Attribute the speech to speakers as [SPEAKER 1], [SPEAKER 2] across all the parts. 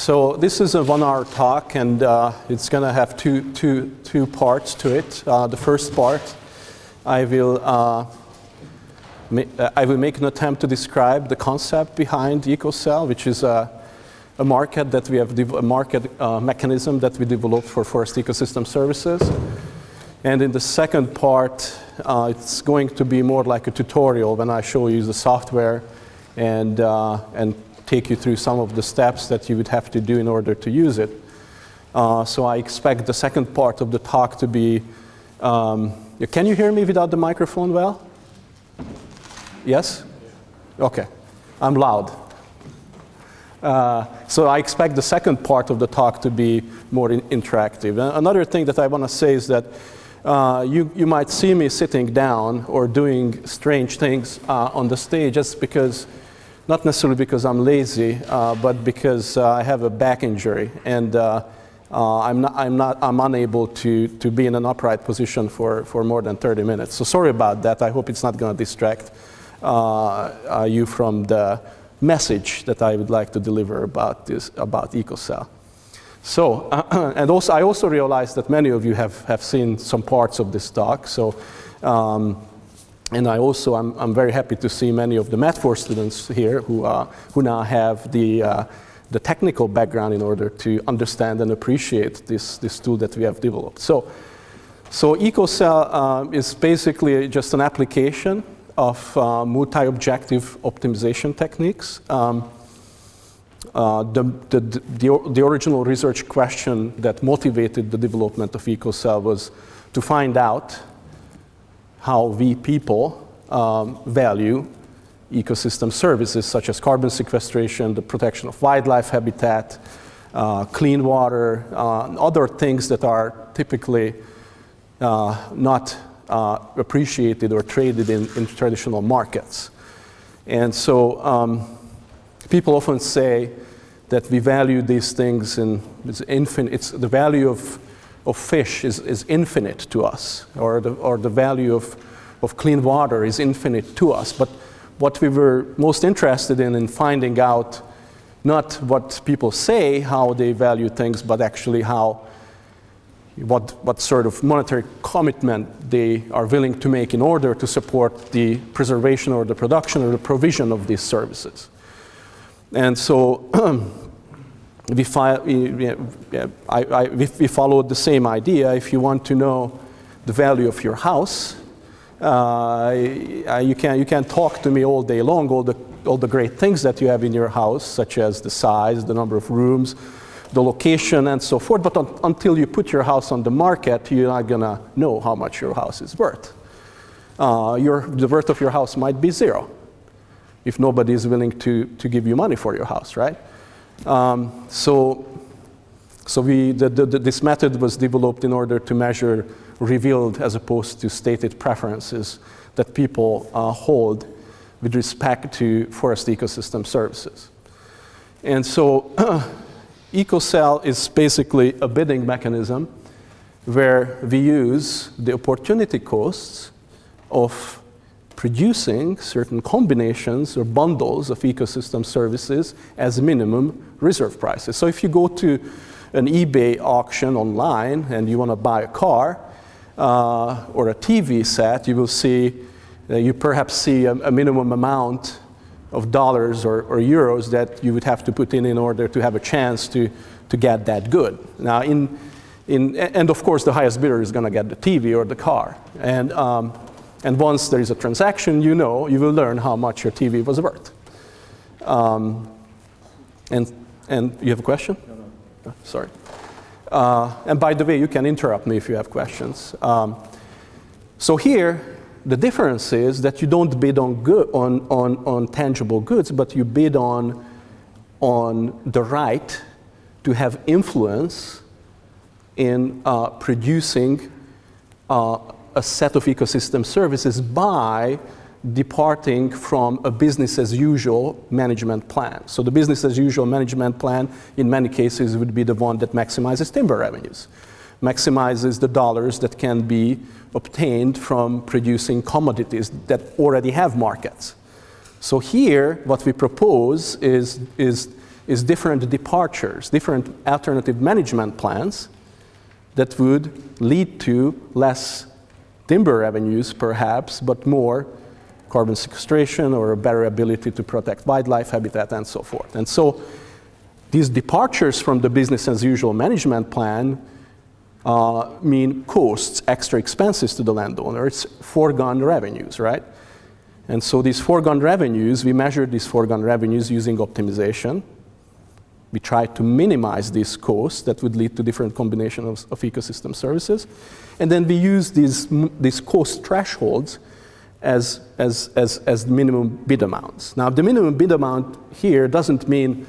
[SPEAKER 1] So this is a 1-hour talk, and it's going to have two parts to it. The first part, I will make an attempt to describe the concept behind ECOSEL, which is a market that we have, a market mechanism that we developed for forest ecosystem services. And in the second part, it's going to be more like a tutorial when I show you the software and take you through some of the steps that you would have to do in order to use it. So I expect the second part of the talk to be, can you hear me without the microphone well? Yes? Okay, I'm loud. So I expect the second part of the talk to be more interactive. Another thing that I want to say is that you might see me sitting down or doing strange things on the stage just because, not necessarily because I'm lazy, but because I have a back injury, and I'm unable to be in an upright position for more than 30 minutes. So sorry about that. I hope it's not going to distract you from the message that I would like to deliver about ECOSEL. So, and also I also realized that many of you have seen some parts of this talk. So, and I'm very happy to see many of the Math4 students here who now have the technical background in order to understand and appreciate this tool that we have developed. So ECOSEL is basically just an application of multi-objective optimization techniques. The original research question that motivated the development of ECOSEL was to find out how we people value ecosystem services such as carbon sequestration, the protection of wildlife habitat, clean water, other things that are typically not appreciated or traded in traditional markets. And so people often say that we value these things in it's infinite. The value of fish is infinite to us, or the value of clean water is infinite to us. But what we were most interested in finding out, not what people say how they value things, but actually what sort of monetary commitment they are willing to make in order to support the preservation or the production or the provision of these services. And so we followed the same idea. If you want to know the value of your house, you can talk to me all day long, all the great things that you have in your house, such as the size, the number of rooms, the location, and so forth. But until you put your house on the market, you're not going to know how much your house is worth. The worth of your house might be zero if nobody is willing to give you money for your house, right? This method was developed in order to measure revealed as opposed to stated preferences that people hold with respect to forest ecosystem services. And so ECOSEL is basically a bidding mechanism where we use the opportunity costs of producing certain combinations or bundles of ecosystem services as minimum reserve prices. So if you go to an eBay auction online and you want to buy a car or a TV set, you will see, you perhaps see a minimum amount of dollars or euros that you would have to put in order to have a chance to get that good. Now, and of course, the highest bidder is going to get the TV or the car. And once there is a transaction, you will learn how much your TV was worth. And you have a question? No. Sorry. And by the way, you can interrupt me if you have questions. So here, the difference is that you don't bid on tangible goods, but you bid on the right to have influence in producing a set of ecosystem services by departing from a business as usual management plan. So the business as usual management plan in many cases would be the one that maximizes timber revenues, maximizes the dollars that can be obtained from producing commodities that already have markets. So here what we propose is is different departures, different alternative management plans that would lead to less timber revenues, perhaps, but more carbon sequestration or a better ability to protect wildlife habitat and so forth. And so these departures from the business as usual management plan mean costs, extra expenses to the landowner. It's foregone revenues, right? And so these foregone revenues, we measure these foregone revenues using optimization. We try to minimize these costs that would lead to different combinations of ecosystem services. And then we use these cost thresholds as minimum bid amounts. Now, the minimum bid amount here doesn't mean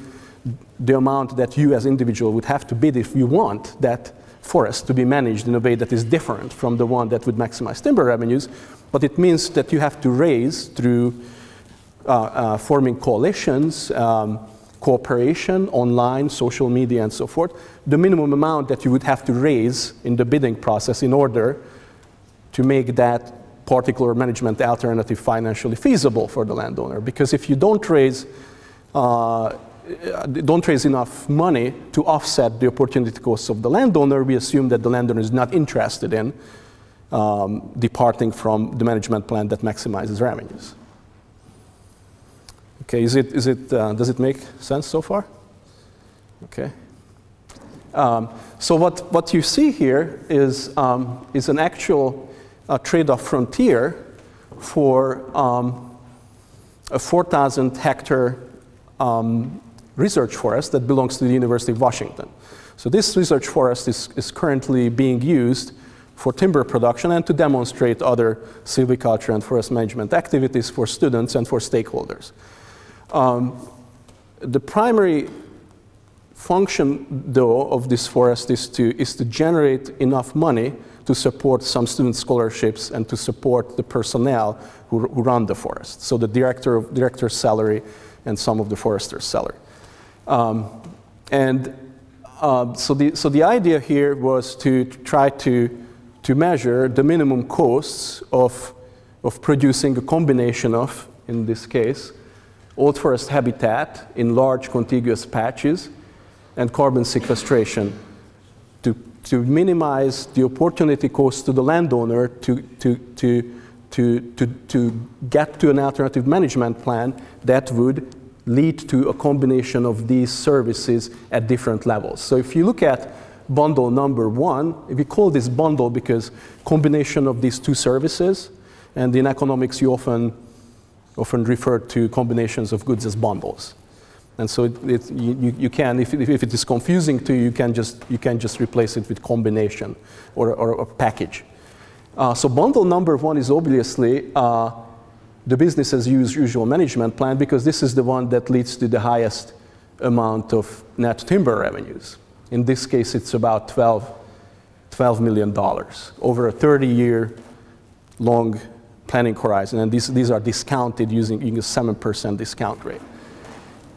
[SPEAKER 1] the amount that you as individual would have to bid if you want that forest to be managed in a way that is different from the one that would maximize timber revenues, but it means that you have to raise through forming coalitions, cooperation, online, social media, and so forth, the minimum amount that you would have to raise in the bidding process in order to make that particular management alternative financially feasible for the landowner. Because if you don't raise enough money to offset the opportunity costs of the landowner, we assume that the landowner is not interested in departing from the management plan that maximizes revenues. Okay, does it make sense so far? Okay. So what you see here is an actual trade-off frontier for a 4,000 hectare research forest that belongs to the University of Washington. So this research forest is currently being used for timber production and to demonstrate other silviculture and forest management activities for students and for stakeholders. The primary function, though, of this forest is to generate enough money to support some student scholarships and to support the personnel who run the forest. So the director's salary and some of the forester's salary. So the idea here was to try to measure the minimum costs of producing a combination of, in this case, old forest habitat in large contiguous patches and carbon sequestration to minimize the opportunity cost to the landowner to get to an alternative management plan that would lead to a combination of these services at different levels. So if you look at bundle number one, we call this bundle because combination of these two services, and in economics you often refer to combinations of goods as bundles. And so you can, if it is confusing to you, you can just replace it with combination or a package. So bundle number one is obviously the business as usual management plan, because this is the one that leads to the highest amount of net timber revenues. In this case, it's about $12 million over a 30-year long planning horizon, and these are discounted using a 7% discount rate.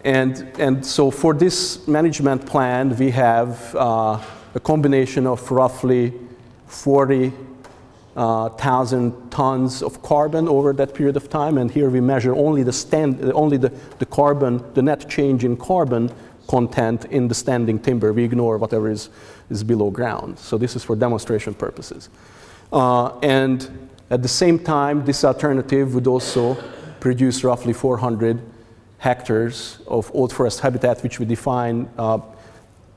[SPEAKER 1] And so for this management plan, we have a combination of roughly 40,000 tons of carbon over that period of time, and here we measure only the net change in carbon content in the standing timber. We ignore whatever is below ground. So this is for demonstration purposes. And at the same time, this alternative would also produce roughly 400 hectares of old forest habitat, which we define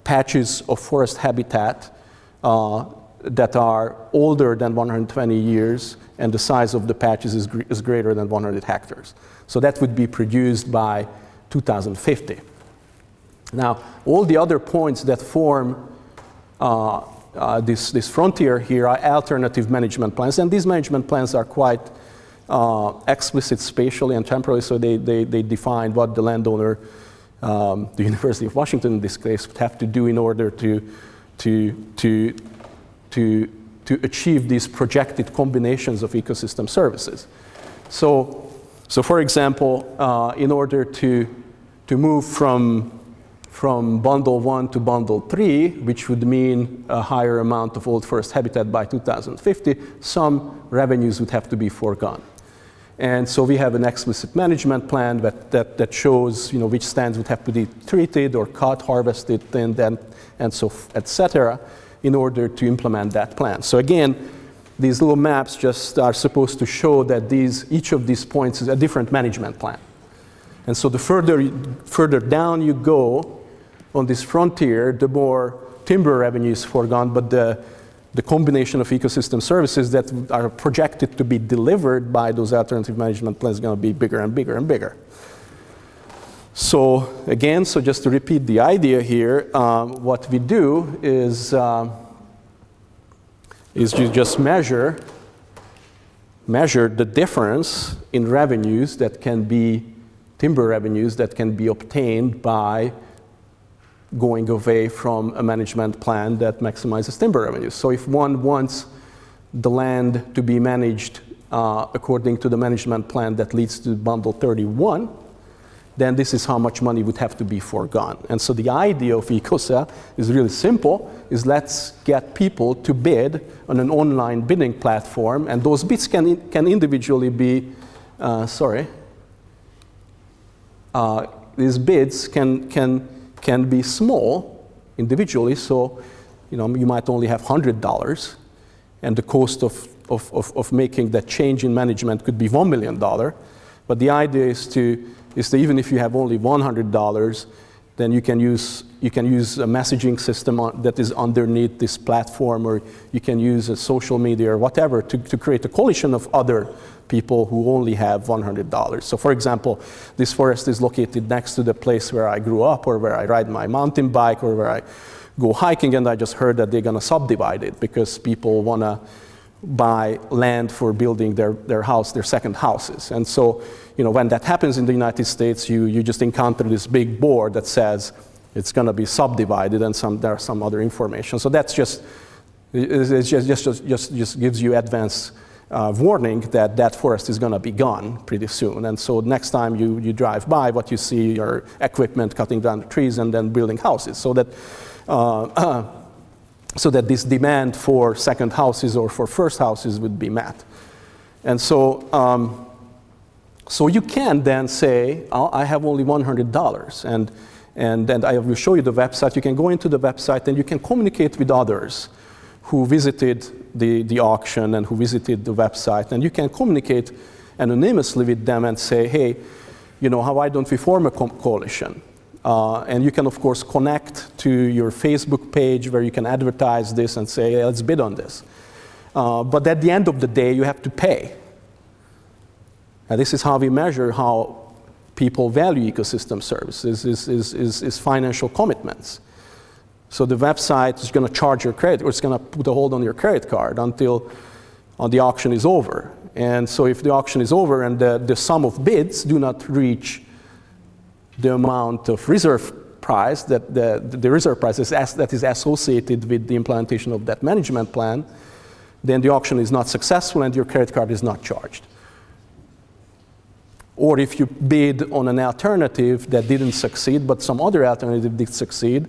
[SPEAKER 1] patches of forest habitat that are older than 120 years, and the size of the patches is greater than 100 hectares. So that would be produced by 2050. Now, all the other points that form this frontier here are alternative management plans, and these management plans are quite explicit spatially and temporally, so they define what the landowner, the University of Washington in this case, would have to do in order to achieve these projected combinations of ecosystem services. So for example, in order to move from bundle 1 to bundle 3, which would mean a higher amount of old forest habitat by 2050, some revenues would have to be foregone. And so we have an explicit management plan that shows, which stands would have to be treated or cut, harvested, and so et cetera, in order to implement that plan. So again, these little maps just are supposed to show that each of these points is a different management plan. And so the further down you go on this frontier, the more timber revenue is foregone, but the combination of ecosystem services that are projected to be delivered by those alternative management plans is going to be bigger and bigger and bigger. So again, so just to repeat the idea here, what we do is you just measure the difference in revenues that can be timber revenues that can be obtained by going away from a management plan that maximizes timber revenues. So if one wants the land to be managed according to the management plan that leads to bundle 31, then this is how much money would have to be foregone. And so the idea of ECOSEL is really simple, is let's get people to bid on an online bidding platform, and those bids can individually be, these bids can be small individually, so you might only have $100, and the cost of making that change in management could be $1 million. But the idea is to even if you have only $100, then you can use a messaging system that is underneath this platform, or you can use a social media or whatever to create a coalition of other people who only have $100. So for example, this forest is located next to the place where I grew up, or where I ride my mountain bike, or where I go hiking, and I just heard that they're going to subdivide it because people want to buy land for building their second houses. And so, when that happens in the United States, you just encounter this big board that says it's going to be subdivided, and there's some other information. So that's just gives you advance warning that forest is going to be gone pretty soon. And so next time you drive by, what you see are equipment cutting down the trees and then building houses, so that this demand for second houses or for first houses would be met. And so you can then say, oh, I have only $100, and I will show you the website. You can go into the website and you can communicate with others who visited the auction and who visited the website, and you can communicate anonymously with them and say, hey, why don't we form a coalition? And you can, of course, connect to your Facebook page where you can advertise this and say, hey, let's bid on this. But at the end of the day, you have to pay. And this is how we measure how people value ecosystem services, is financial commitments. So the website is going to charge your credit, or it's going to put a hold on your credit card until the auction is over. And so if the auction is over and the sum of bids do not reach the amount of reserve price, that the reserve price that is associated with the implementation of that management plan, then the auction is not successful and your credit card is not charged. Or if you bid on an alternative that didn't succeed, but some other alternative did succeed,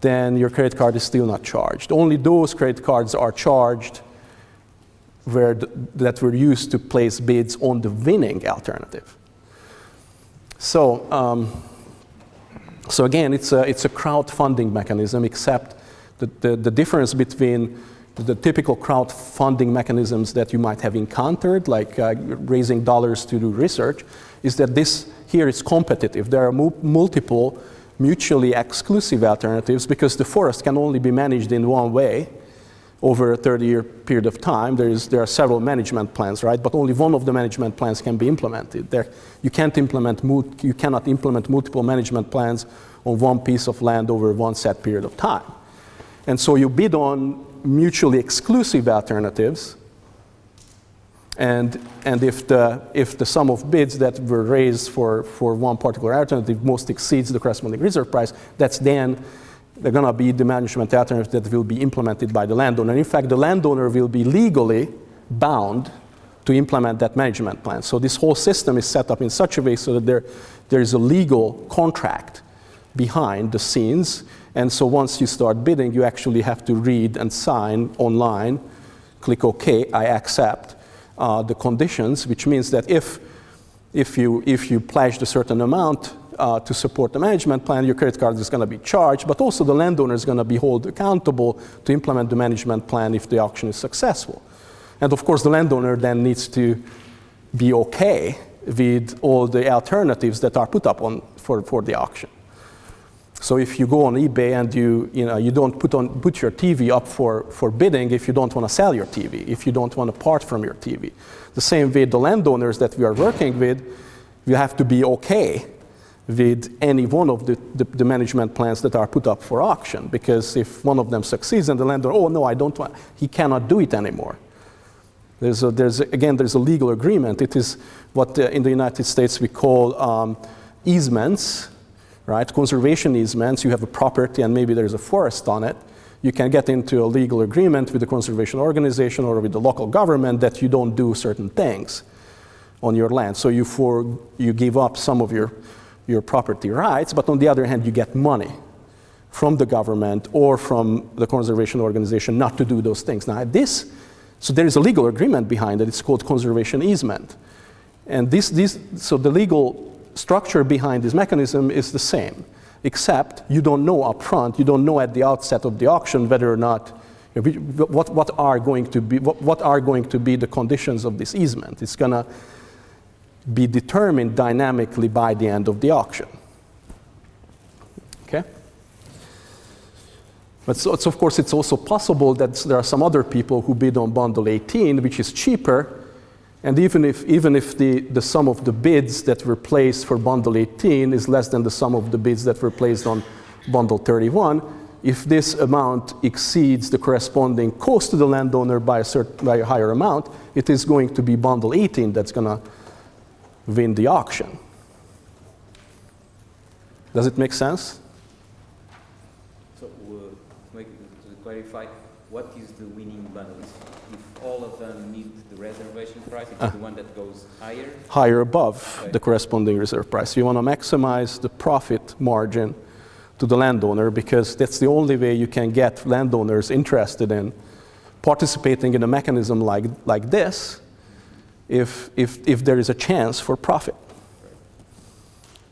[SPEAKER 1] then your credit card is still not charged. Only those credit cards are charged that were used to place bids on the winning alternative. So, so again, it's a crowdfunding mechanism, except the difference between the typical crowdfunding mechanisms that you might have encountered, like raising dollars to do research, is that this here is competitive. There are multiple mutually exclusive alternatives because the forest can only be managed in one way over a 30-year period of time. There are several management plans, right? But only one of the management plans can be implemented. You cannot implement multiple management plans on one piece of land over one set period of time. And so you bid on mutually exclusive alternatives, and if the sum of bids that were raised for one particular alternative most exceeds the corresponding reserve price, that's then they're going to be the management alternative that will be implemented by the landowner. In fact, the landowner will be legally bound to implement that management plan. So this whole system is set up in such a way so that there is a legal contract behind the scenes. And so once you start bidding, you actually have to read and sign online, click OK, I accept, the conditions, which means that if you pledged a certain amount to support the management plan, your credit card is going to be charged, but also the landowner is going to be held accountable to implement the management plan if the auction is successful. And of course, the landowner then needs to be okay with all the alternatives that are put up for the auction. So if you go on eBay and you don't put your TV up for bidding if you don't want to sell your TV, if you don't want to part from your TV. The same way the landowners that we are working with, you have to be okay with any one of the management plans that are put up for auction, because if one of them succeeds and the landowner, oh no, I don't want, he cannot do it anymore. There's a legal agreement. It is what in the United States we call easements, right? Conservation easements. You have a property and maybe there's a forest on it. You can get into a legal agreement with the conservation organization or with the local government that you don't do certain things on your land. So you give up some of your property rights, but on the other hand, you get money from the government or from the conservation organization not to do those things. Now so there is a legal agreement behind it. It's called conservation easement. And so the legal structure behind this mechanism is the same, except you don't know up front, you don't know at the outset of the auction whether or not, what are going to be the conditions of this easement. It's going to be determined dynamically by the end of the auction. Okay? But so of course, it's also possible that there are some other people who bid on bundle 18, which is cheaper, and even if the sum of the bids that were placed for bundle 18 is less than the sum of the bids that were placed on bundle 31, if this amount exceeds the corresponding cost to the landowner by a higher amount, it is going to be bundle 18 that's going to win the auction. Does it make sense?
[SPEAKER 2] So to clarify, what is the winning bundle? If all of them meet the reservation price, it's the one that goes higher?
[SPEAKER 1] Higher above the corresponding reserve price. You want to maximize the profit margin to the landowner, because that's the only way you can get landowners interested in participating in a mechanism like this if there is a chance for profit.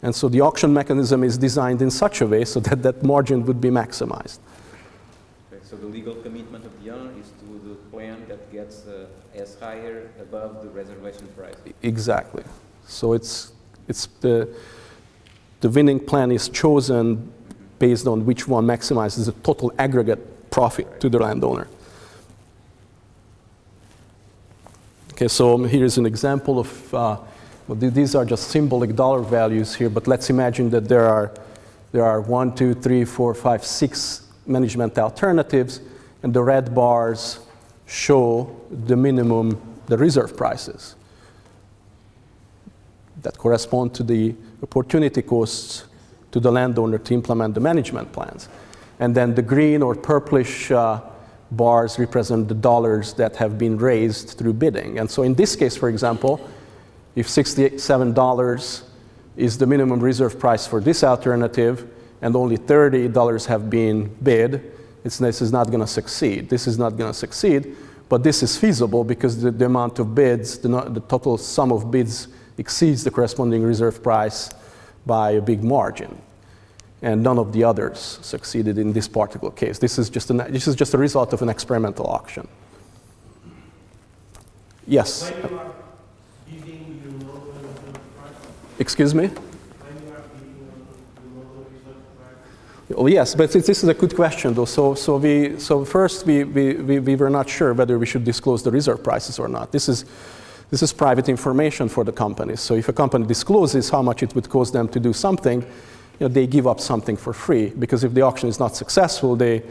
[SPEAKER 1] And so the auction mechanism is designed in such a way so that that margin would be maximized.
[SPEAKER 2] Okay, so the legal commitment of the owner is to the plan that gets as higher above the reservation price.
[SPEAKER 1] Exactly. So it's the winning plan is chosen based on which one maximizes the total aggregate profit to the landowner. Okay, so here is an example of, well, these are just symbolic dollar values here, but let's imagine that there are 1, 2, 3, 4, 5, 6 management alternatives, and the red bars show the reserve prices that correspond to the opportunity costs to the landowner to implement the management plans. And then the green or purplish bars represent the dollars that have been raised through bidding. And so in this case, for example, if $67 is the minimum reserve price for this alternative and only $30 have been bid, this is not going to succeed. This is not going to succeed, but this is feasible because the amount of bids, the total sum of bids exceeds the corresponding reserve price by a big margin. And none of the others succeeded in this particular case. This is just a result of an experimental auction. Yes?
[SPEAKER 3] When you are bidding, you know the reserve price?
[SPEAKER 1] Excuse me?
[SPEAKER 3] When you are bidding, you know the reserve price?
[SPEAKER 1] Oh, yes, but this is a good question, though. So first, we were not sure whether we should disclose the reserve prices or not. This is private information for the companies. So if a company discloses how much it would cost them to do something, they give up something for free, because if the auction is not successful, they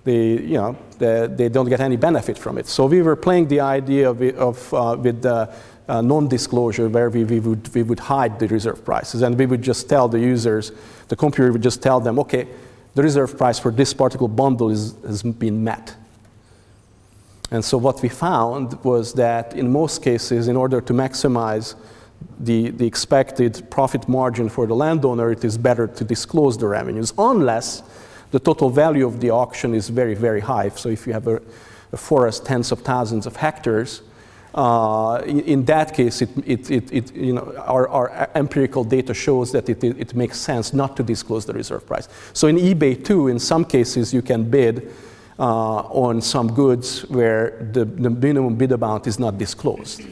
[SPEAKER 1] don't get any benefit from it. So we were playing the idea with non-disclosure, where we would hide the reserve prices, and we would just tell the users, the computer would just tell them, okay, the reserve price for this particular bundle has been met. And so what we found was that in most cases, in order to maximize the expected profit margin for the landowner, it is better to disclose the revenues, unless the total value of the auction is very, very high. So if you have a forest, tens of thousands of hectares, In that case, our empirical data shows that it makes sense not to disclose the reserve price. So in eBay too, in some cases you can bid on some goods where the minimum bid amount is not disclosed.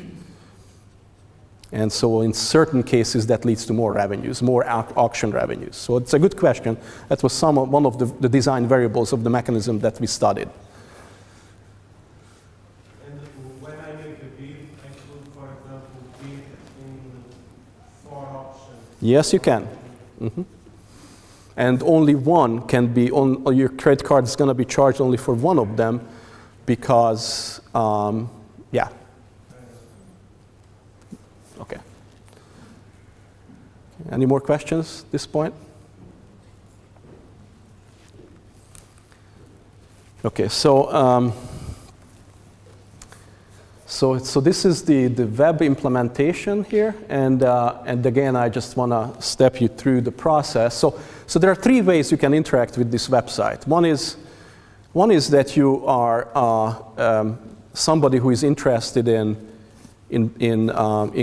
[SPEAKER 1] And so in certain cases that leads to more revenues, more auction revenues. So it's a good question. That was one of the design variables of the mechanism that we studied. Yes, you can. Mm-hmm. And only one can be on your credit card is going to be charged only for one of them because, yeah. Okay. Any more questions at this point? Okay, so this is the web implementation here, and again, I just want to step you through the process. So there are three ways you can interact with this website. One is that you are somebody who is interested in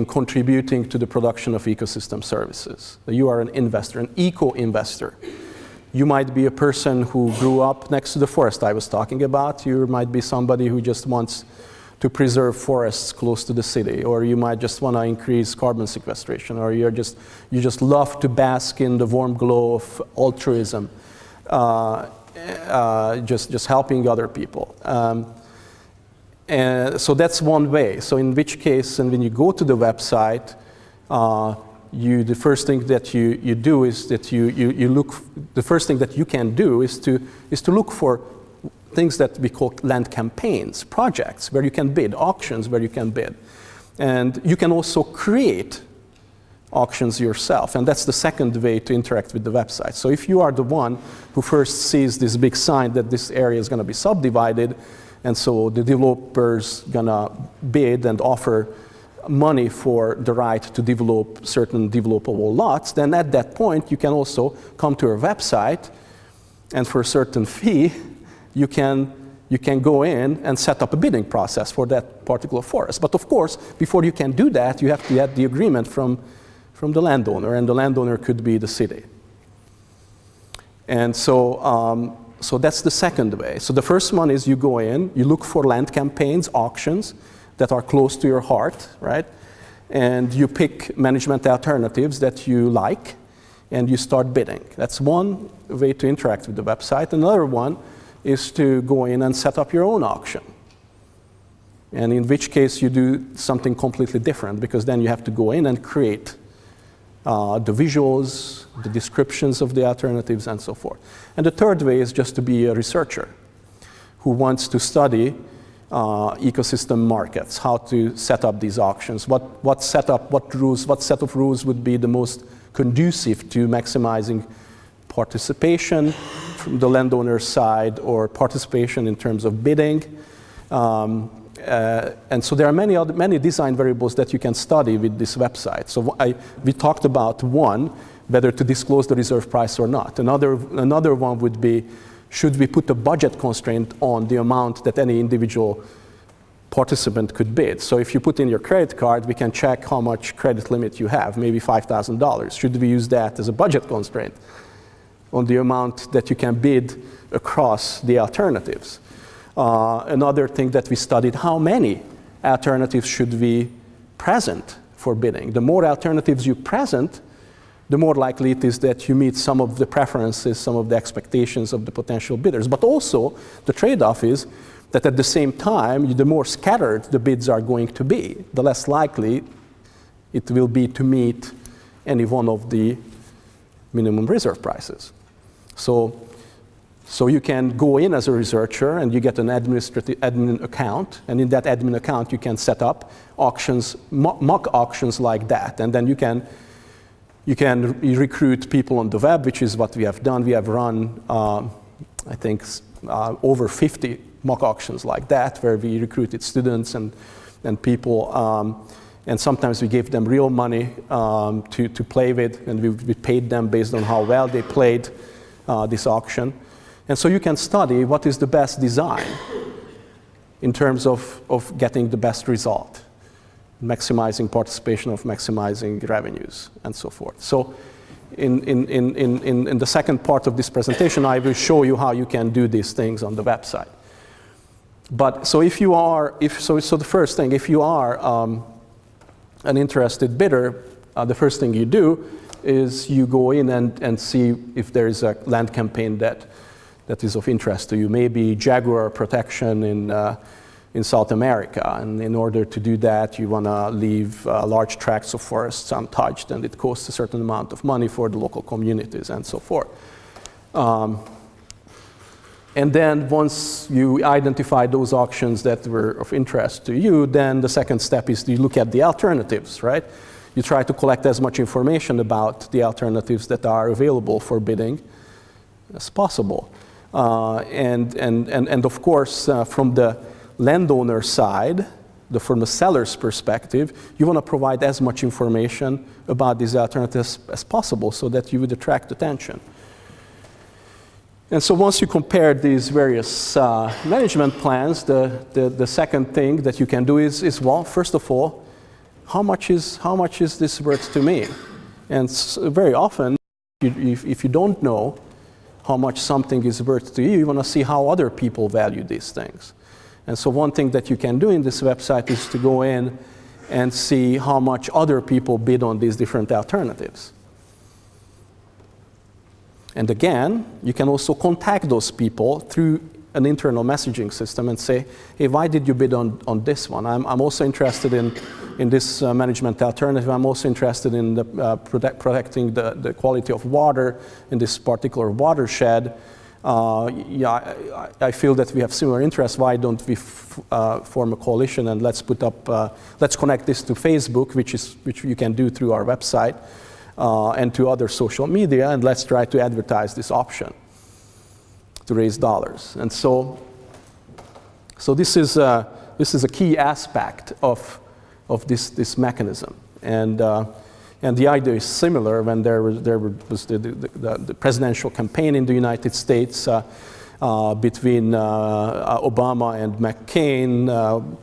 [SPEAKER 1] contributing to the production of ecosystem services. You are an investor, an eco-investor. You might be a person who grew up next to the forest I was talking about. You might be somebody who just wants to preserve forests close to the city, or you might just want to increase carbon sequestration, or you just love to bask in the warm glow of altruism, just helping other people. And so that's one way. So in which case, and when you go to the website, the first thing that you do is that you look. The first thing that you can do is to look for things that we call land campaigns, projects where you can bid, auctions where you can bid. And you can also create auctions yourself, and that's the second way to interact with the website. So if you are the one who first sees this big sign that this area is going to be subdivided, and so the developer's going to bid and offer money for the right to develop certain developable lots, then at that point you can also come to our website, and for a certain fee, you can go in and set up a bidding process for that particular forest. But of course, before you can do that, you have to get the agreement from the landowner, and the landowner could be the city. And so that's the second way. So the first one is you go in, you look for land campaigns, auctions that are close to your heart, right? And you pick management alternatives that you like, and you start bidding. That's one way to interact with the website. Another one is to go in and set up your own auction. And in which case you do something completely different, because then you have to go in and create the visuals, the descriptions of the alternatives, and so forth. And the third way is just to be a researcher who wants to study ecosystem markets, how to set up these auctions, what set of rules would be the most conducive to maximizing participation from the landowner's side, or participation in terms of bidding. And so there are many design variables that you can study with this website. So we talked about one, whether to disclose the reserve price or not. Another one would be, should we put a budget constraint on the amount that any individual participant could bid? So if you put in your credit card, we can check how much credit limit you have, maybe $5,000. Should we use that as a budget constraint on the amount that you can bid across the alternatives? Another thing that we studied, how many alternatives should we present for bidding? The more alternatives you present, the more likely it is that you meet some of the preferences, some of the expectations of the potential bidders. But also, the trade-off is that at the same time, the more scattered the bids are going to be, the less likely it will be to meet any one of the minimum reserve prices. So you can go in as a researcher and you get an admin account, and in that admin account you can set up auctions, mock auctions like that, and then you can recruit people on the web, which is what we have done. We have run, I think, over 50 mock auctions like that, where we recruited students and people, and sometimes we gave them real money to play with, and we paid them based on how well they played this auction. And so you can study what is the best design in terms of getting the best result. maximizing participation of maximizing revenues, and so forth. So in the second part of this presentation, I will show you how you can do these things on the website. But so if you are, so the first thing, if you are an interested bidder, the first thing you do is you go in and see if there is a land campaign that is of interest to you. Maybe jaguar protection in South America, and in order to do that, you want to leave large tracts of forests untouched, and it costs a certain amount of money for the local communities and so forth. And then once you identify those auctions that were of interest to you, then the second step is you look at the alternatives, right? You try to collect as much information about the alternatives that are available for bidding as possible. And of course, from the landowner side, from the seller's perspective, you want to provide as much information about these alternatives as possible so that you would attract attention. And so once you compare these various management plans, the second thing that you can do is well, first of all, how much is this worth to me? And very often, if you don't know how much something is worth to you, you want to see how other people value these things. And so one thing that you can do in this website is to go in and see how much other people bid on these different alternatives. And again, you can also contact those people through an internal messaging system and say, hey, why did you bid on this one? I'm also interested in this management alternative. I'm also interested in protecting the quality of water in this particular watershed. I feel that we have similar interests. Why don't we form a coalition and let's connect this to Facebook, which you can do through our website. And to other social media, and let's try to advertise this option to raise dollars. And so this is a key aspect of this mechanism. And the idea is similar when there was the presidential campaign in the United States between Obama and McCain.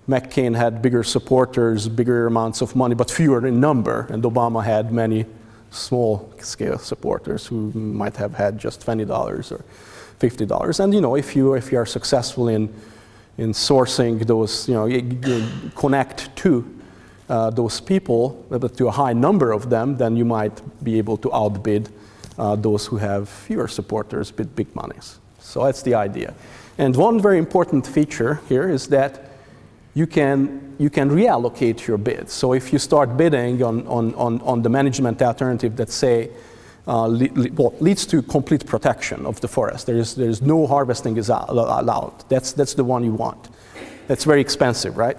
[SPEAKER 1] McCain had bigger supporters, bigger amounts of money, but fewer in number. And Obama had many small-scale supporters who might have had just $20 or $50. And if you are successful in sourcing those, you connect to those people, to a high number of them, then you might be able to outbid those who have fewer supporters with big monies. So that's the idea. And one very important feature here is that you can reallocate your bids. So if you start bidding on the management alternative that say leads to complete protection of the forest, there's no harvesting is allowed. That's the one you want. That's very expensive, right?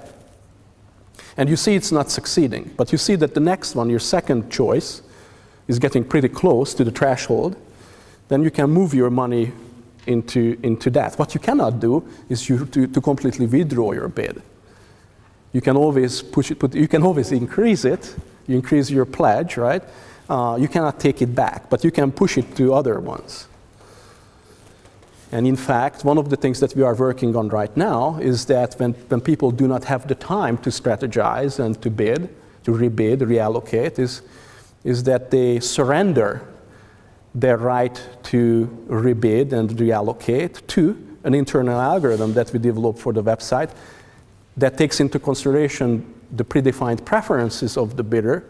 [SPEAKER 1] And you see it's not succeeding, but you see that the next one, your second choice, is getting pretty close to the threshold. Then you can move your money into that. What you cannot do is to completely withdraw your bid. You can always you can always increase it. You increase your pledge, right? You cannot take it back, but you can push it to other ones. And in fact, one of the things that we are working on right now is that when people do not have the time to strategize and to bid, to rebid, reallocate, is that they surrender their right to rebid and reallocate to an internal algorithm that we developed for the website that takes into consideration the predefined preferences of the bidder,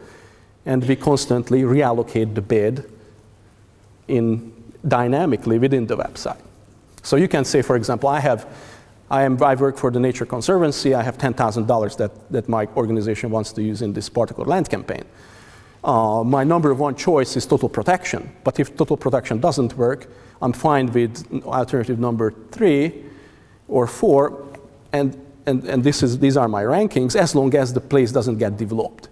[SPEAKER 1] and we constantly reallocate the bid dynamically within the website. So you can say, for example, I work for the Nature Conservancy. I have $10,000 that my organization wants to use in this particular land campaign. My number one choice is total protection. But if total protection doesn't work, I'm fine with alternative number 3 or 4, and these are my rankings, as long as the place doesn't get developed.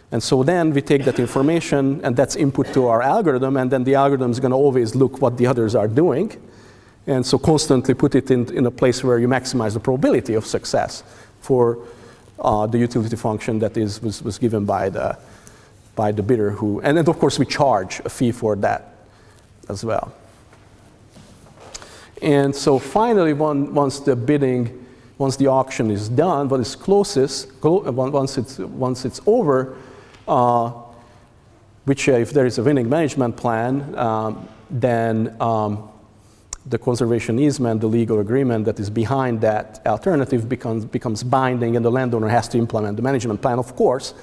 [SPEAKER 1] And so then we take that information, and that's input to our algorithm, and then the algorithm is going to always look what the others are doing, and so constantly put it in a place where you maximize the probability of success for the utility function that was given by the bidder who, and then of course we charge a fee for that as well. And so finally, once the bidding once the auction is done, what is closest, once it's over, which if there is a winning management plan, then the conservation easement, the legal agreement that is behind that alternative becomes binding, and the landowner has to implement the management plan. Of course,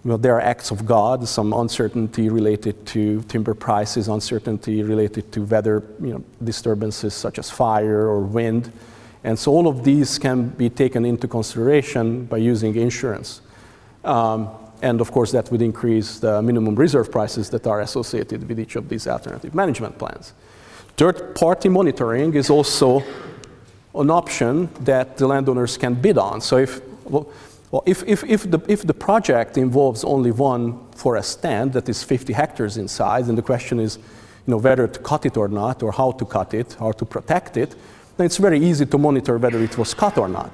[SPEAKER 1] there are acts of God, some uncertainty related to timber prices, uncertainty related to weather disturbances such as fire or wind. And so all of these can be taken into consideration by using insurance. And of course, that would increase the minimum reserve prices that are associated with each of these alternative management plans. Third-party monitoring is also an option that the landowners can bid on. So if the project involves only one forest stand that is 50 hectares in size, and the question is whether to cut it or not, or how to cut it, how to protect it, then it's very easy to monitor whether it was cut or not.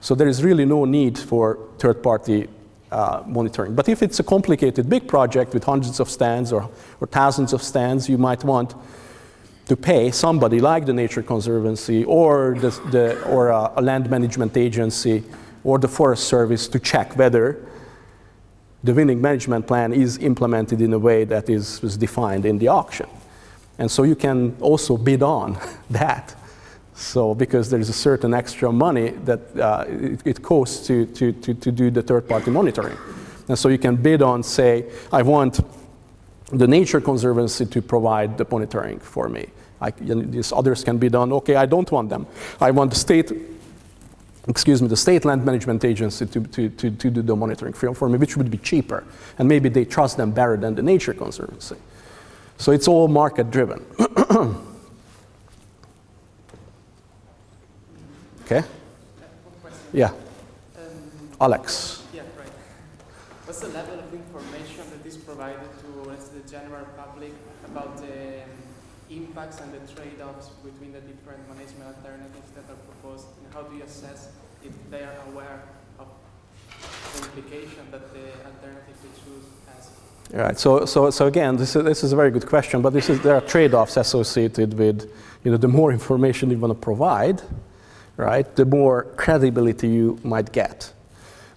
[SPEAKER 1] So there is really no need for third-party monitoring. But if it's a complicated big project with hundreds of stands or thousands of stands, you might want to pay somebody like the Nature Conservancy or a land management agency or the Forest Service to check whether the winning management plan is implemented in a way that was defined in the auction. And so you can also bid on that. So because there is a certain extra money that it costs to do the third-party monitoring. And so you can bid on, say, I want the Nature Conservancy to provide the monitoring for me. These others can be done, okay, I don't want them. I want the state land management agency to do the monitoring for me, which would be cheaper. And maybe they trust them better than the Nature Conservancy. So it's all market driven. Okay? Yeah. Alex.
[SPEAKER 4] Yeah, right. What's the level of information that is provided to the general public about the impacts and the trade-offs between the different management alternatives that are proposed? And how do you assess if they are aware of the implication that the alternative they choose has?
[SPEAKER 1] All right. So again, this is a very good question, but there are trade-offs associated with, the more information you want to provide, right, the more credibility you might get.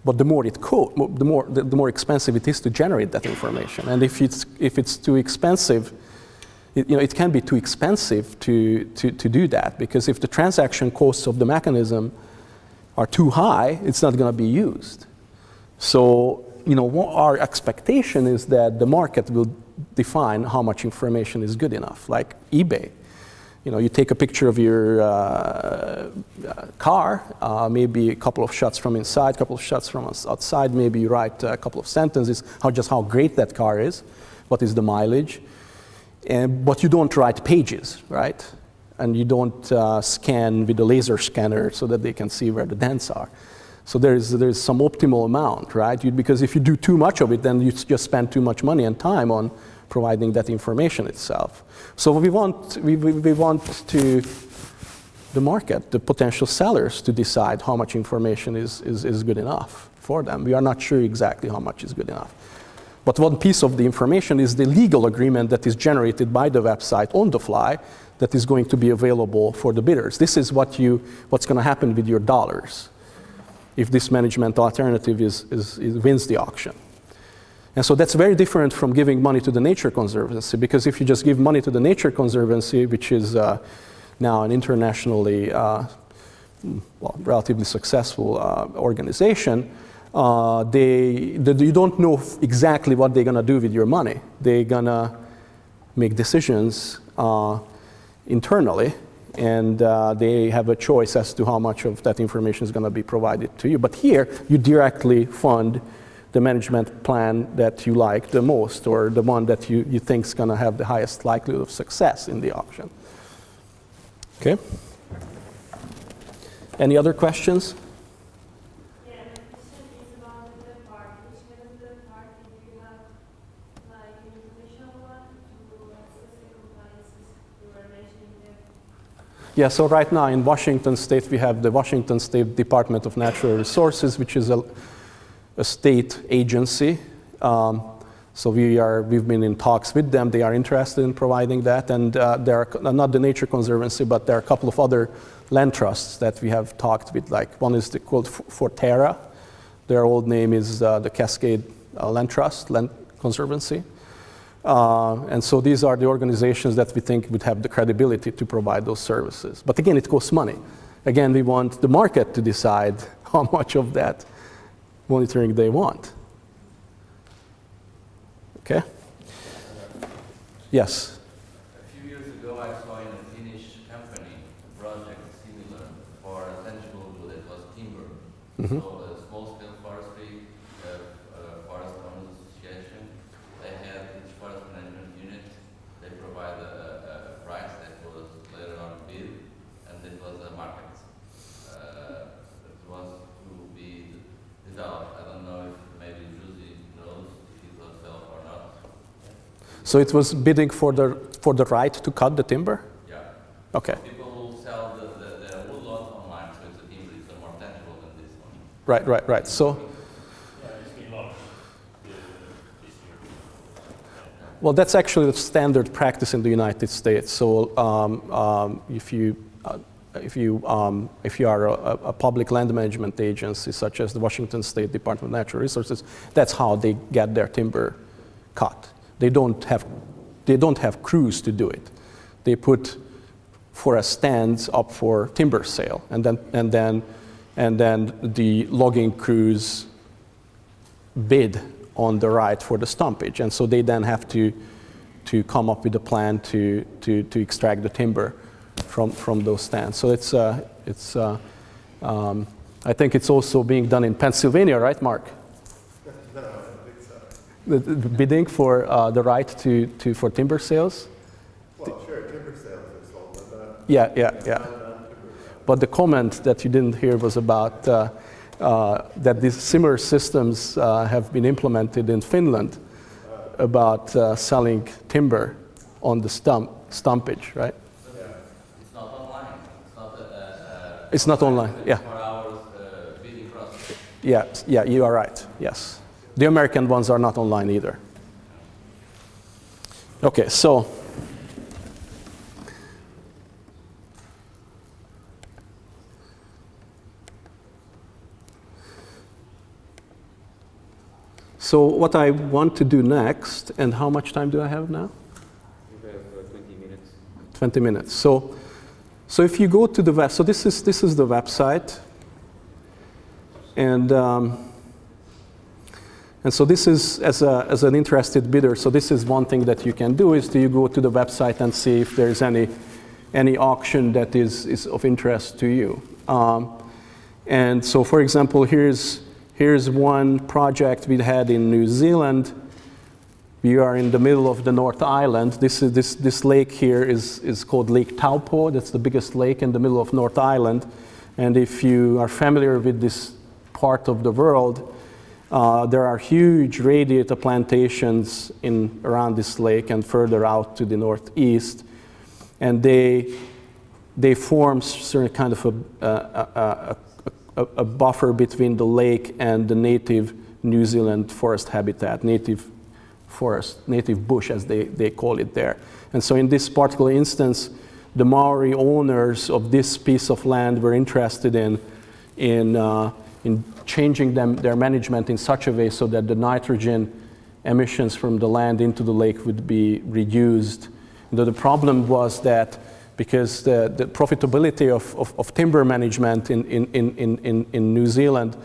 [SPEAKER 1] But the more the more expensive it is to generate that information. And if it's too expensive, it can be too expensive to do that, because if the transaction costs of the mechanism are too high, it's not going to be used. So, our expectation is that the market will define how much information is good enough, like eBay. You take a picture of your car, maybe a couple of shots from inside, a couple of shots from outside, maybe you write a couple of sentences, how great that car is, what is the mileage, but you don't write pages, right? And you don't scan with a laser scanner so that they can see where the dents are. So there's some optimal amount, right? Because if you do too much of it, then you just spend too much money and time on providing that information itself. So we want to the market, the potential sellers, to decide how much information is good enough for them. We are not sure exactly how much is good enough. But one piece of the information is the legal agreement that is generated by the website on the fly that is going to be available for the bidders. This is what's going to happen with your dollars if this management alternative wins the auction. And so that's very different from giving money to the Nature Conservancy, because if you just give money to the Nature Conservancy, which is now an internationally relatively successful organization, you don't know exactly what they're going to do with your money. They're going to make decisions internally, and they have a choice as to how much of that information is going to be provided to you. But here, you directly fund the management plan that you like the most, or the one that you think is going to have the highest likelihood of success in the auction. Okay? Any other questions?
[SPEAKER 5] Yeah, my question is about the third party. Which kind of third party do you have, like an international one, to assess the compliances you were mentioning there?
[SPEAKER 1] Yeah, so right now in Washington State, we have the Washington State Department of Natural Resources, which is a state agency. So we've been in talks with them. They are interested in providing that, and there are not the Nature Conservancy, but there are a couple of other land trusts that we have talked with. Like one is called Forterra. Their old name is the Cascade Land Trust, Land Conservancy. And so these are the organizations that we think would have the credibility to provide those services. But again, it costs money. Again, we want the market to decide how much of that monitoring they want. Okay? Yes?
[SPEAKER 6] A few years ago, I saw in a Finnish company a project similar for a tangible good. It was timber.
[SPEAKER 1] Mm-hmm.
[SPEAKER 6] So a small-scale forestry, forest owners association, they had each forest management unit. They provide a price that was later on bid, and it was a market. It was to be developed. I don't know if maybe Josie knows if it was developed or not.
[SPEAKER 1] So it was bidding for the right to cut the timber?
[SPEAKER 6] Yeah.
[SPEAKER 1] Okay.
[SPEAKER 6] People will sell the wood lot online, so it's a timber, it's more tangible than this one.
[SPEAKER 1] Right. So,
[SPEAKER 3] It's been launched this year.
[SPEAKER 1] well, that's actually the standard practice in the United States. So if you are a public land management agency, such as the Washington State Department of Natural Resources, that's how they get their timber cut. They don't have crews to do it. They put forest stands up for timber sale, and then the logging crews bid on the right for the stumpage, and so they then have to come up with a plan to extract the timber from those stands. So I think it's also being done in Pennsylvania, right, Mark?
[SPEAKER 7] No, I don't think so.
[SPEAKER 1] The bidding for the right for timber sales.
[SPEAKER 7] Well, sure, timber sales are sold, but not.
[SPEAKER 1] Yeah.
[SPEAKER 7] not timber sales.
[SPEAKER 1] But the comment that you didn't hear was about that these similar systems have been implemented in Finland about selling timber on the stumpage, right?
[SPEAKER 6] It's not online. It's not
[SPEAKER 1] It's not online, yeah.
[SPEAKER 6] 24 hours bidding process.
[SPEAKER 1] Yeah, you are right, yes. The American ones are not online either. Okay, so what I want to do next, and how much time do I have now?
[SPEAKER 2] You have 20 minutes.
[SPEAKER 1] 20 minutes. So if you go to the web, so this is the website, and so this is as an interested bidder. So this is one thing that you can do is you go to the website and see if there's any auction that is of interest to you. And so, for example, here's one project we had in New Zealand. We are in the middle of the North Island. This lake here is called Lake Taupo. That's the biggest lake in the middle of North Island. And if you are familiar with this part of the world, there are huge radiata plantations around this lake and further out to the northeast. And they form certain kind of a buffer between the lake and the native New Zealand forest habitat, native bush as they call it there. And so in this particular instance, the Maori owners of this piece of land were interested in changing their management in such a way so that the nitrogen emissions from the land into the lake would be reduced. The problem was that because the profitability of timber management in New Zealand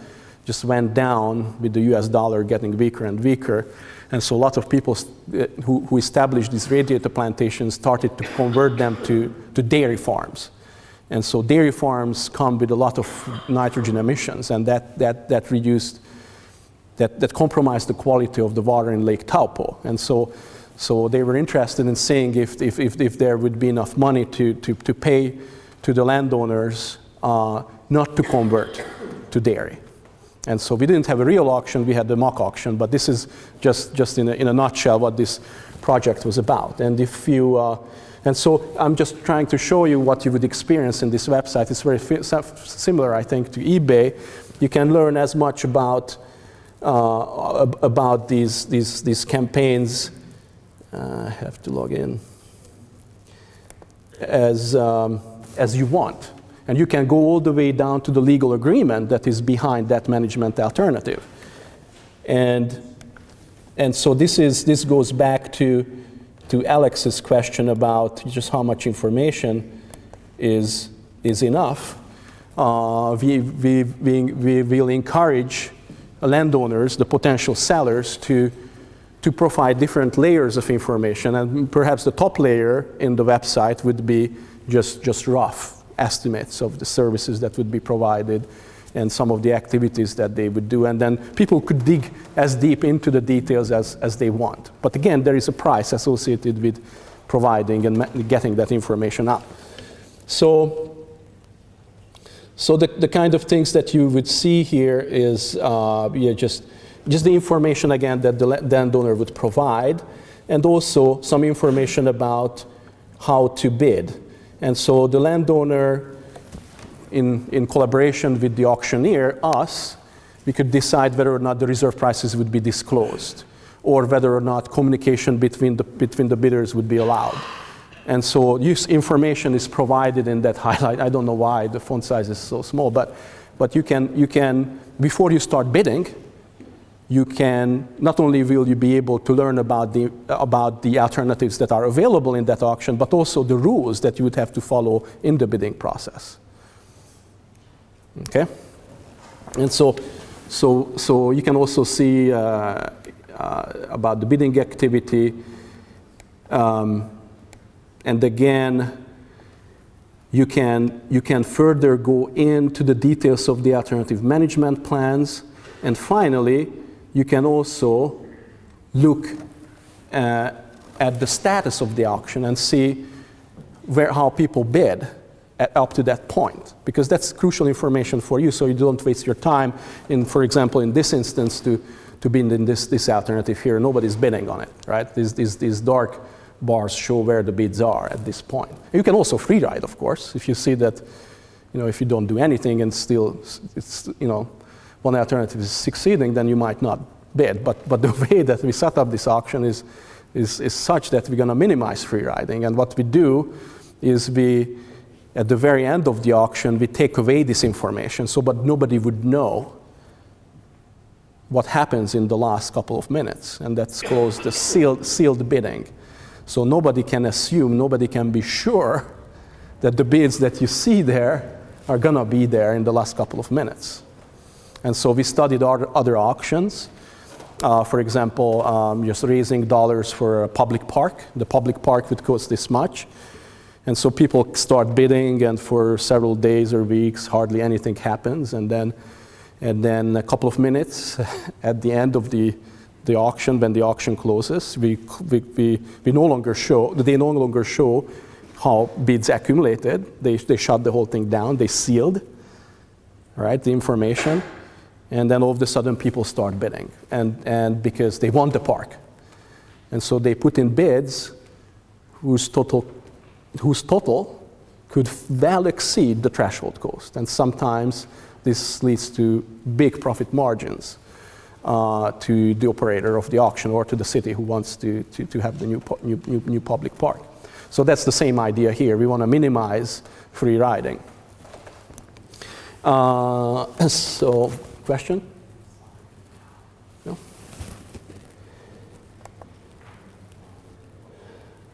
[SPEAKER 1] just went down with the US dollar getting weaker and weaker. And so a lot of people who established these radiata plantations started to convert them to dairy farms. And so dairy farms come with a lot of nitrogen emissions, and that reduced, that compromised the quality of the water in Lake Taupo. And so they were interested in seeing if there would be enough money to pay to the landowners not to convert to dairy. And so we didn't have a real auction, we had the mock auction, but this is just in a nutshell what this project was about. And if you, and so I'm just trying to show you what you would experience in this website. It's very similar, I think, to eBay. You can learn as much about about these campaigns. I have to log in as you want. And you can go all the way down to the legal agreement that is behind that management alternative. And so this goes back to Alex's question about just how much information is enough. We will encourage landowners, the potential sellers, to provide different layers of information, and perhaps the top layer in the website would be just rough estimates of the services that would be provided and some of the activities that they would do, and then people could dig as deep into the details as they want. But again, there is a price associated with providing and getting that information out. So the kind of things that you would see here is just the information, again, that the landowner would provide, and also some information about how to bid. And so the landowner, in collaboration with the auctioneer, us, we could decide whether or not the reserve prices would be disclosed, or whether or not communication between the bidders would be allowed. And so this information is provided in that highlight. I don't know why the font size is so small, but you can before you start bidding, you can, not only will you be able to learn about the alternatives that are available in that auction, but also the rules that you would have to follow in the bidding process. Okay? And so you can also see about the bidding activity. And again, you can further go into the details of the alternative management plans. And finally, you can also look at the status of the auction and see how people bid up to that point, because that's crucial information for you, so you don't waste your time for example, in this instance, to bid in this alternative here. Nobody's bidding on it, right? These dark bars show where the bids are at this point. You can also free ride, of course, if you see that, if you don't do anything and still it's, one alternative is succeeding, then you might not bid. But the way that we set up this auction is such that we're going to minimize free riding. And what we do is at the very end of the auction, we take away this information, but nobody would know what happens in the last couple of minutes. And that's called the sealed bidding. So nobody can assume, nobody can be sure that the bids that you see there are going to be there in the last couple of minutes. And so we studied other auctions. For example, just raising dollars for a public park. The public park would cost this much. And so people start bidding, and for several days or weeks, hardly anything happens. And then a couple of minutes at the end of the auction, when the auction closes, they no longer show how bids accumulated. They shut the whole thing down. They sealed, right, the information. And then all of a sudden people start bidding, and because they want the park. And so they put in bids whose total could well exceed the threshold cost. And sometimes this leads to big profit margins to the operator of the auction or to the city who wants to have the new public park. So that's the same idea here. We want to minimize free riding. So, question? No?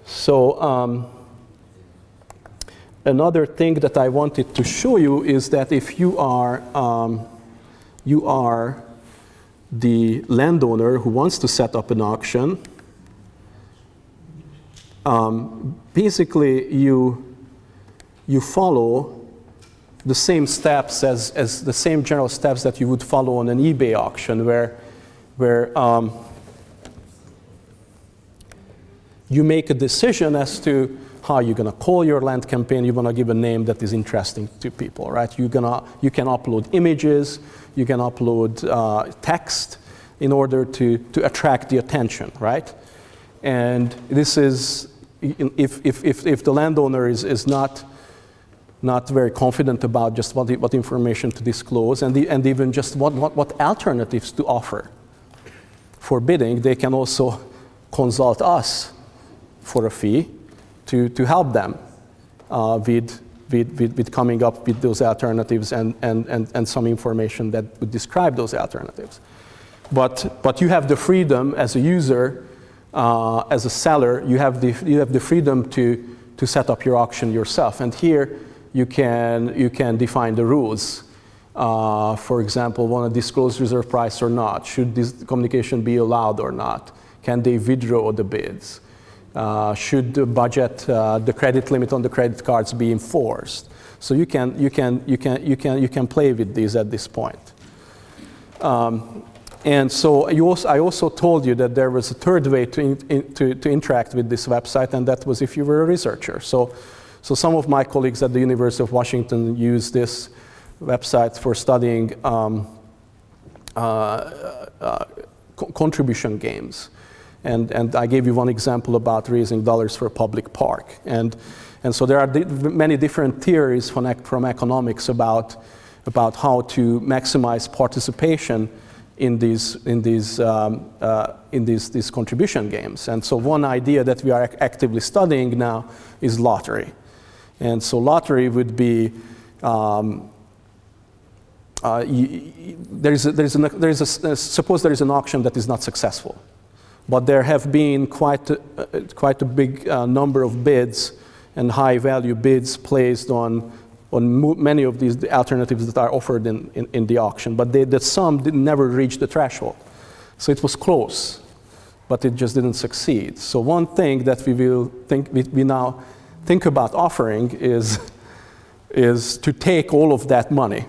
[SPEAKER 1] So, another thing that I wanted to show you is that if you are the landowner who wants to set up an auction, basically you follow the same steps as the same general steps that you would follow on an eBay auction, where you make a decision as to how you're going to call your land campaign. You want to give a name that is interesting to people, right? You can upload images, you can upload text in order to attract the attention, right? And this is, if the landowner is not not very confident about just what information to disclose, and even just what alternatives to offer for bidding, they can also consult us for a fee to help them with coming up with those alternatives and some information that would describe those alternatives. But you have the freedom as a user, as a seller, you have the freedom to set up your auction yourself. And here you can define the rules. For example, want to disclose reserve price or not? Should this communication be allowed or not? Can they withdraw the bids? Should the budget, the credit limit on the credit cards be enforced? So you can play with these at this point. And so I also told you that there was a third way to interact with this website, and that was if you were a researcher. So some of my colleagues at the University of Washington use this website for studying contribution games. And I gave you one example about raising dollars for a public park. And so there are many different theories from economics about how to maximize participation in these contribution games. And so one idea that we are actively studying now is lottery. And so lottery would be suppose there is an auction that is not successful, but there have been quite a big number of bids and high value bids placed on many of these alternatives that are offered in the auction, but the sum never reached the threshold. So it was close, but it just didn't succeed. So one thing that we now think about offering is to take all of that money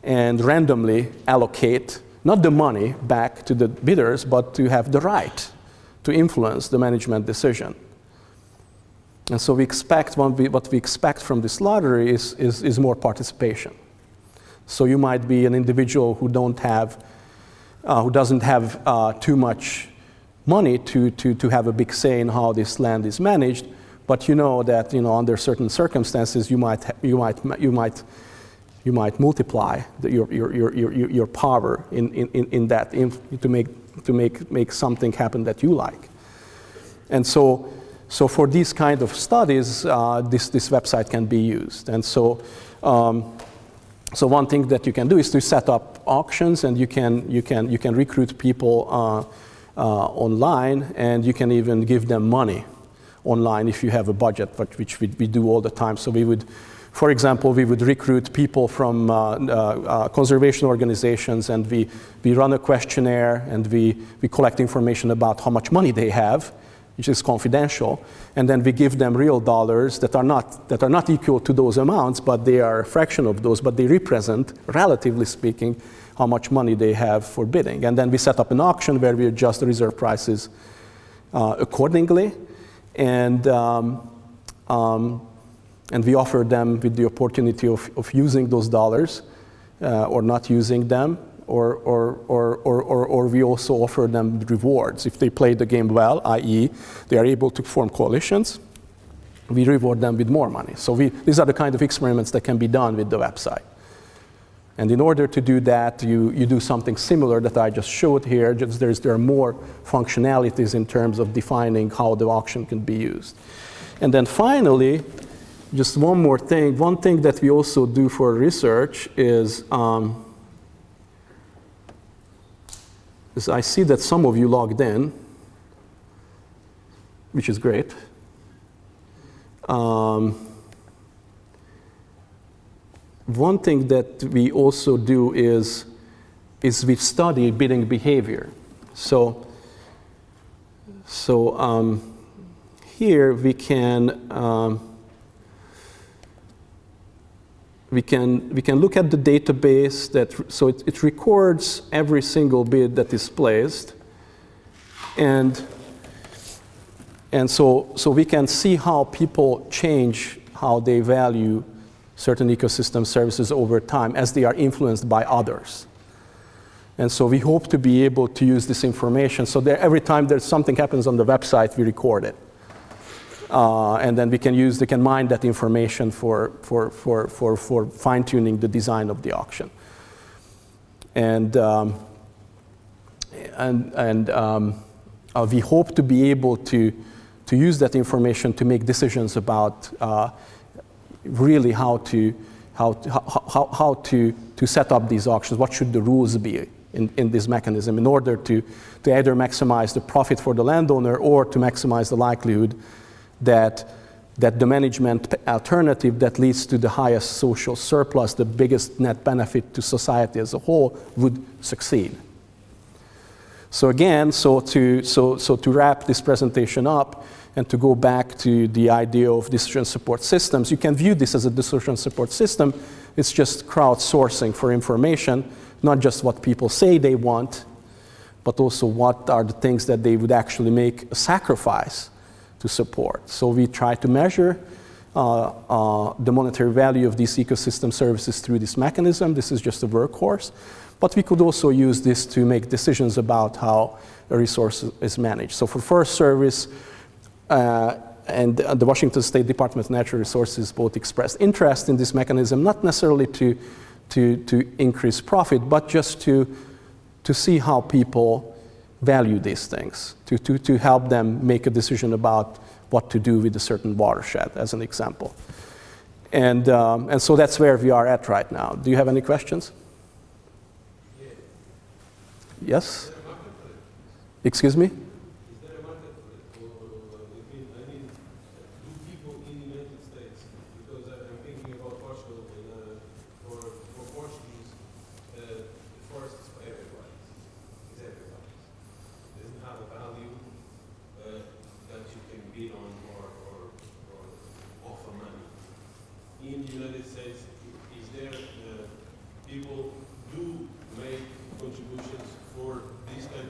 [SPEAKER 1] and randomly allocate, not the money back to the bidders, but to have the right to influence the management decision. And so what we expect from this lottery is more participation. So you might be an individual who doesn't have too much money to have a big say in how this land is managed, but you know that under certain circumstances you might multiply your power in that to make something happen that you like. And so for these kind of studies, this website can be used. And so one thing that you can do is to set up auctions, and you can recruit people online, and you can even give them money online if you have a budget, which we do all the time. So for example, we would recruit people from conservation organizations, and we run a questionnaire, and we collect information about how much money they have, which is confidential, and then we give them real dollars that are not equal to those amounts, but they are a fraction of those, but they represent, relatively speaking, how much money they have for bidding. And then we set up an auction where we adjust the reserve prices accordingly, and we offer them with the opportunity of using those dollars or not using them, or we also offer them rewards. If they play the game well, i.e. they are able to form coalitions, we reward them with more money. So these are the kind of experiments that can be done with the website. And in order to do that, you do something similar that I just showed here. There are more functionalities in terms of defining how the auction can be used. And then finally, just one more thing. One thing that we also do for research is I see that some of you logged in, which is great. One thing that we also do is we study bidding behavior. So here we can look at the database so it records every single bid that is placed, and so we can see how people change how they value certain ecosystem services over time as they are influenced by others. And so we hope to be able to use this information so that every time there's something happens on the website, we record it. And then they can mine that information for fine-tuning the design of the auction. And we hope to be able to use that information to make decisions about really how to set up these auctions. What should the rules be in this mechanism in order to either maximize the profit for the landowner or to maximize the likelihood that the management alternative that leads to the highest social surplus, the biggest net benefit to society as a whole, would succeed. So again, to wrap this presentation up and to go back to the idea of decision support systems, you can view this as a decision support system. It's just crowdsourcing for information, not just what people say they want, but also what are the things that they would actually make a sacrifice to support. So we try to measure the monetary value of these ecosystem services through this mechanism. This is just a workhorse. But we could also use this to make decisions about how a resource is managed. So for Forest Service and the Washington State Department of Natural Resources both expressed interest in this mechanism, not necessarily to increase profit, but just to see how people value these things, to help them make a decision about what to do with a certain watershed, as an example. And so that's where we are at right now. Do you have any questions? Yes? Excuse me?
[SPEAKER 3] In the United States, is there people do make contributions for this kind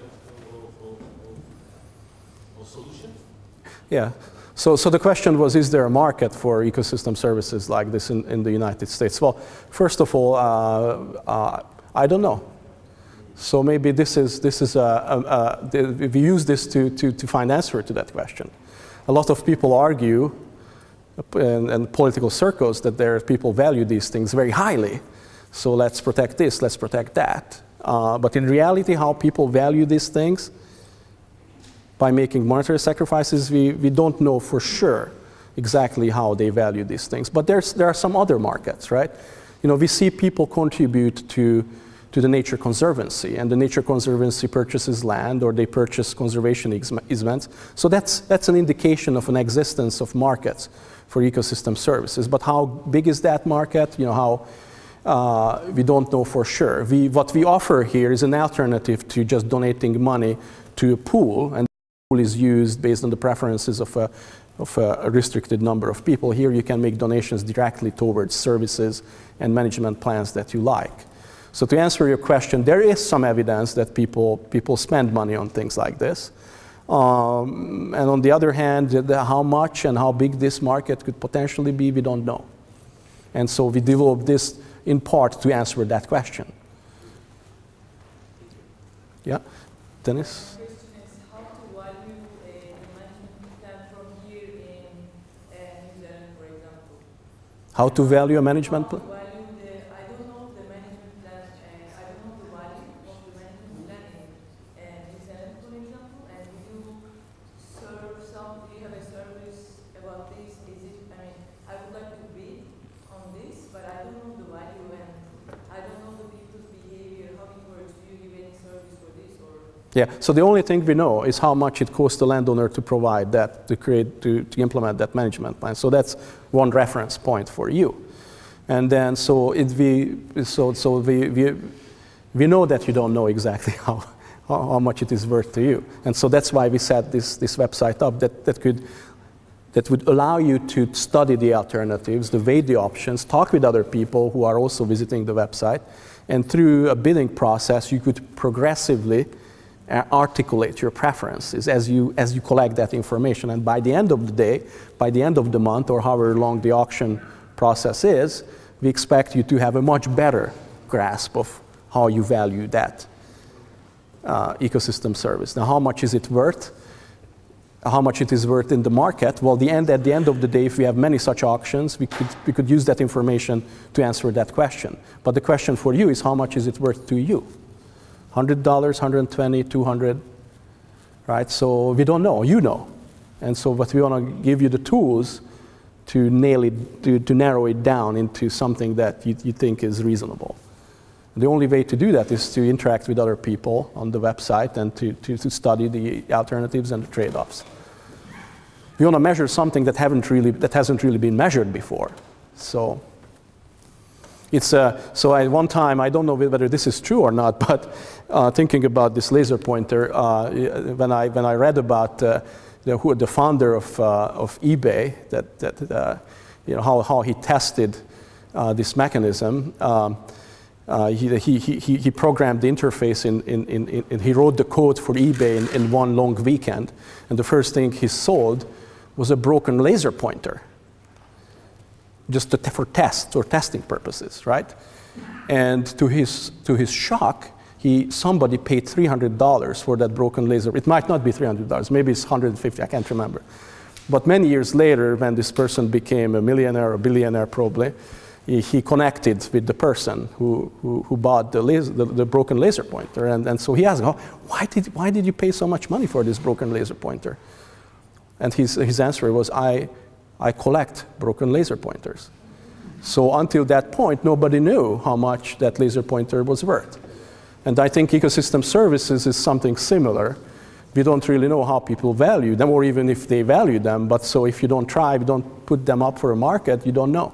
[SPEAKER 3] of solution?
[SPEAKER 1] Yeah. So the question was, is there a market for ecosystem services like this in the United States? Well, first of all, I don't know. So maybe this is we use this to find answer to that question. A lot of people argue in political circles that people value these things very highly. So let's protect this, let's protect that. But in reality, how people value these things by making monetary sacrifices, we don't know for sure exactly how they value these things. But there are some other markets, right? We see people contribute to the Nature Conservancy, and the Nature Conservancy purchases land or they purchase conservation easements. So that's an indication of an existence of markets for ecosystem services. But how big is that market? We don't know for sure. What we offer here is an alternative to just donating money to a pool, and the pool is used based on the preferences of a restricted number of people. Here you can make donations directly towards services and management plans that you like. So to answer your question, there is some evidence that people spend money on things like this. And on the other hand, how much and how big this market could potentially be, we don't know. And so we developed this in part to answer that question. Yeah, Dennis?
[SPEAKER 8] My question is how to value the management plan from here in New Zealand, for example.
[SPEAKER 1] How to value a management plan?
[SPEAKER 8] I don't know the management plan, I don't know the value of the management plan in New Zealand, for example, and do you have a service about this? I would like to bid on this, but I don't know the value and I don't know the people's behavior, how it works. Do you give any service for this or?
[SPEAKER 1] Yeah, so the only thing we know is how much it costs the landowner to provide that, to implement that management plan. So that's one reference point for you. And then we know that you don't know exactly how much it is worth to you. And so that's why we set this website up that would allow you to study the alternatives, to weigh the options, talk with other people who are also visiting the website, and through a bidding process, you could progressively articulate your preferences as you collect that information. And by the end of the day, by the end of the month, or however long the auction process is, we expect you to have a much better grasp of how you value that ecosystem service. Now, how much is it worth? how much it is worth in the market. Well, at the end of the day, if we have many such auctions, we could use that information to answer that question. But the question for you is, how much is it worth to you? $100, $120, $200, right? So we don't know, you know. And so, but we want to give you the tools to nail it, to narrow it down into something that you think is reasonable. The only way to do that is to interact with other people on the website and to study the alternatives and the trade-offs. We want to measure something that hasn't really been measured before. So it's one time, I don't know whether this is true or not, but thinking about this laser pointer, when I read about the founder of eBay, how he tested this mechanism. He programmed the interface he wrote the code for eBay in one long weekend, and the first thing he sold was a broken laser pointer, just for testing purposes, right? And to his shock, somebody paid $300 for that broken laser. It might not be $300, maybe it's $150, I can't remember. But many years later, when this person became a millionaire or billionaire probably, he connected with the person who bought the broken laser pointer. And so he asked, why did you pay so much money for this broken laser pointer? And his answer was, I collect broken laser pointers. So until that point, nobody knew how much that laser pointer was worth. And I think ecosystem services is something similar. We don't really know how people value them, or even if they value them. But so if you don't try, if you don't put them up for a market, you don't know.